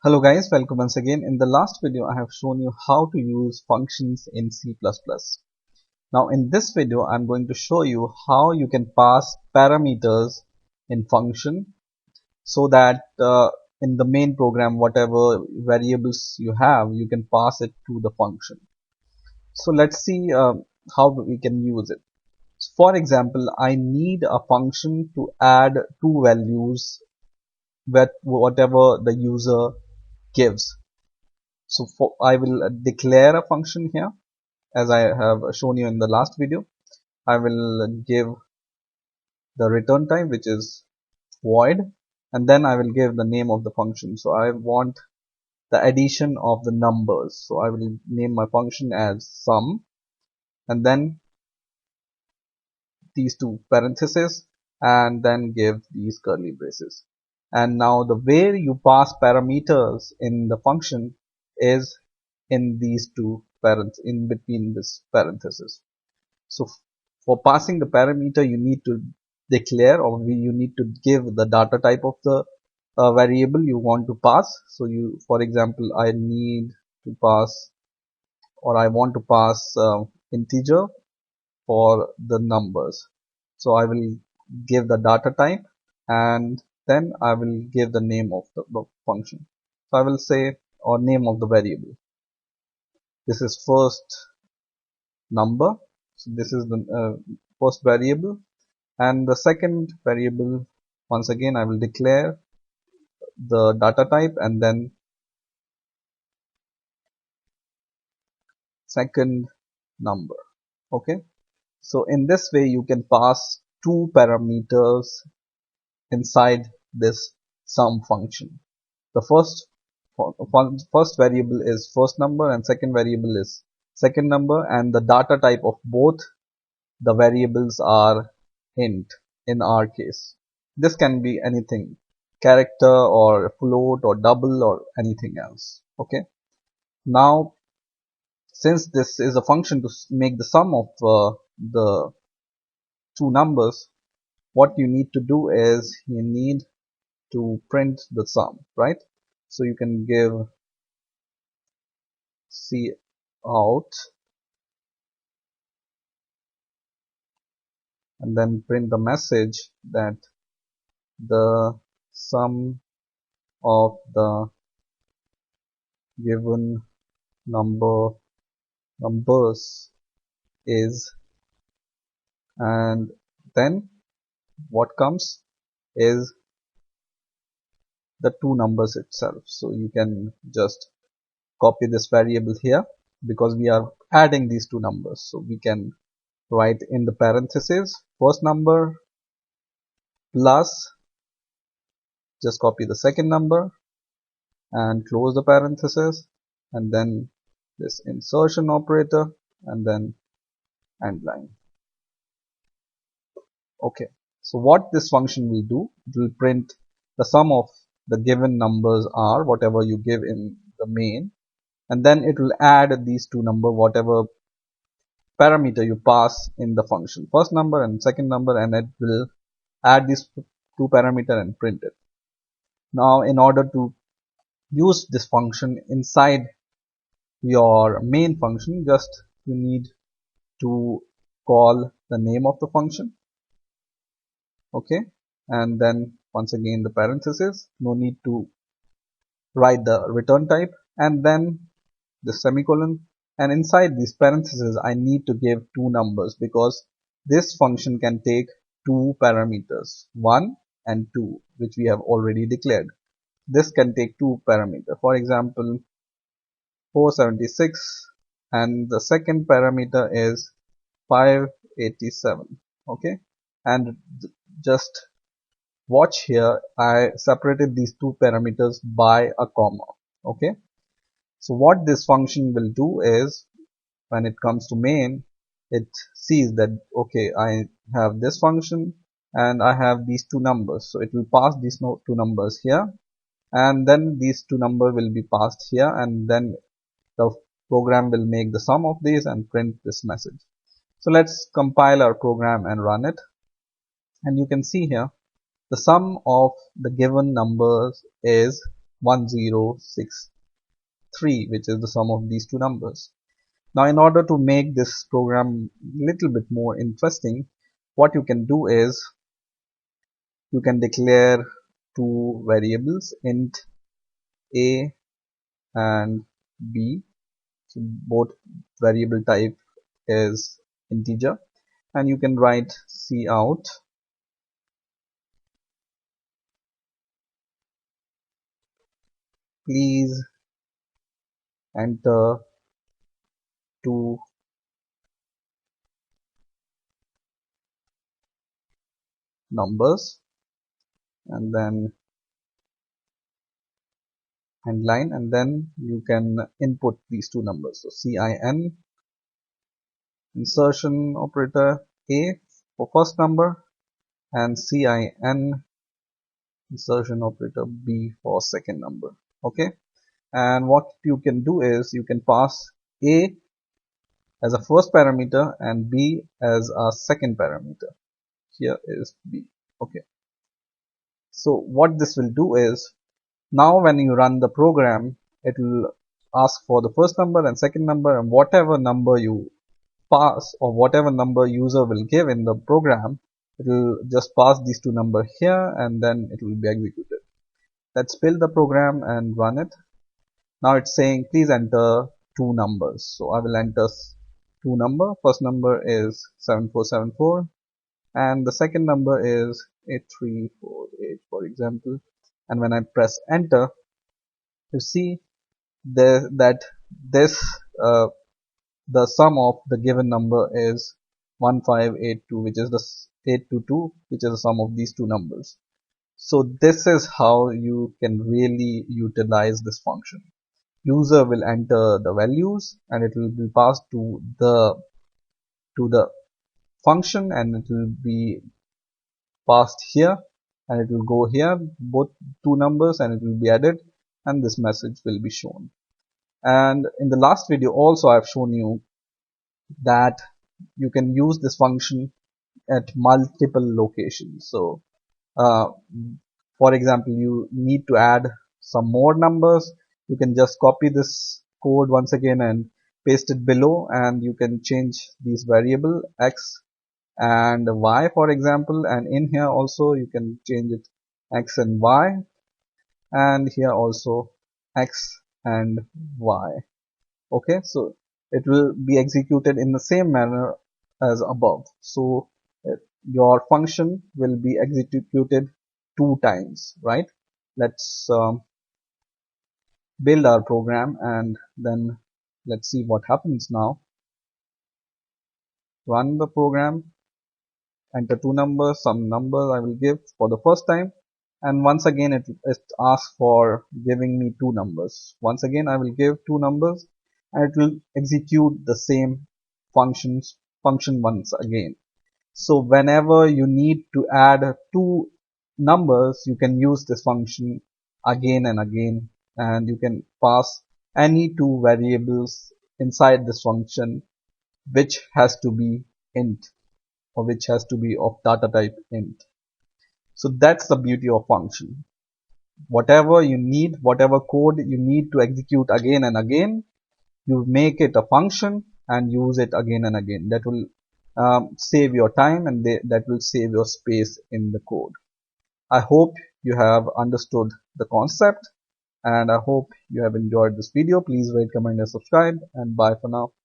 Hello guys, welcome once again. In the last video, I have shown you how to use functions in C++. Now in this video, I'm going to show you how you can pass parameters in function so that in the main program, whatever variables you have, you can pass it to the function. So let's see how we can use it. For example, I need a function to add two values with whatever the user gives. So I will declare a function here as I have shown you in the last video. I will give the return type, which is void, and then I will give the name of the function. So I want the addition of the numbers. So I will name my function as sum, and then these two parentheses, and then give these curly braces. And now the way you pass parameters in the function is in these two parents, in between this parenthesis. So for passing the parameter, you need to declare, or you need to give the data type of the variable you want to pass. So for example, I need to pass, or I want to pass integer for the numbers. So I will give the data type, and then I will give the name of the function. So I will say, or name of the variable. This is first number. So this is the first variable, and the second variable, once again I will declare the data type and then second number. Okay, so in this way you can pass two parameters inside this sum function. The first variable is first number and second variable is second number, and the data type of both the variables are int in our case. This can be anything, character or float or double or anything else. Okay, now since this is a function to make the sum of the two numbers, what you need to do is you need to print the sum, right? So you can give cout and then print the message that the sum of the given numbers is, and then what comes is the two numbers itself. So you can just copy this variable here because we are adding these two numbers. So we can write in the parentheses first number plus, just copy the second number and close the parenthesis, and then this insertion operator and then end line. Okay, so what this function will do, it will print the sum of the given numbers are whatever you give in the main, and then it will add these two number whatever parameter you pass in the function, first number and second number, and it will add these two parameter and print it. Now in order to use this function inside your main function, just you need to call the name of the function. Okay, and then once again the parenthesis, no need to write the return type, and then the semicolon, and inside these parentheses I need to give two numbers because this function can take two parameters, 1 and 2, which we have already declared. This can take two parameters, for example 476, and the second parameter is 587. Okay, and just watch here, I separated these two parameters by a comma. Okay, so what this function will do is when it comes to main, it sees that okay, I have this function and I have these two numbers, so it will pass these two numbers here, and then these two numbers will be passed here, and then the program will make the sum of these and print this message. So let's compile our program and run it, and you can see here the sum of the given numbers is 1063, which is the sum of these two numbers. Now, in order to make this program little bit more interesting, what you can do is you can declare two variables, int a and b. So both variable type is integer, and you can write cout please enter two numbers, and then end line, and then you can input these two numbers. So cin insertion operator a for first number, and cin insertion operator b for second number. Okay, and what you can do is you can pass a as a first parameter and b as a second parameter. Here is b. Okay, so what this will do is, now when you run the program, it will ask for the first number and second number, and whatever number you pass or whatever number user will give in the program, it will just pass these two numbers here, and then it will be executed. Let's build the program and run it. Now it's saying please enter two numbers. So I will enter two number. First number is 7474 and the second number is 8348, for example. And when I press enter, you see that this the sum of the given number is 1582, which is the 822, which is the sum of these two numbers. So this is how you can really utilize this function. User will enter the values and it will be passed to the function, and it will be passed here, and it will go here, both two numbers, and it will be added, and this message will be shown. And in the last video also I've shown you that you can use this function at multiple locations. So for example, you need to add some more numbers, you can just copy this code once again and paste it below, and you can change these variable x and y, for example, and in here also you can change it x and y, and here also x and y. Okay, so it will be executed in the same manner as above. So your function will be executed two times, right? Let's build our program and then let's see what happens now. Run the program, enter two numbers, some numbers I will give for the first time, and once again it asks for giving me two numbers. Once again I will give two numbers, and it will execute the same function once again. So whenever you need to add two numbers, you can use this function again and again, and you can pass any two variables inside this function which has to be int, or which has to be of data type int. So that's the beauty of function. Whatever you need, whatever code you need to execute again and again, you make it a function and use it again and again. That will save your time, and that will save your space in the code. I hope you have understood the concept, and I hope you have enjoyed this video. Please rate, comment and subscribe, and bye for now.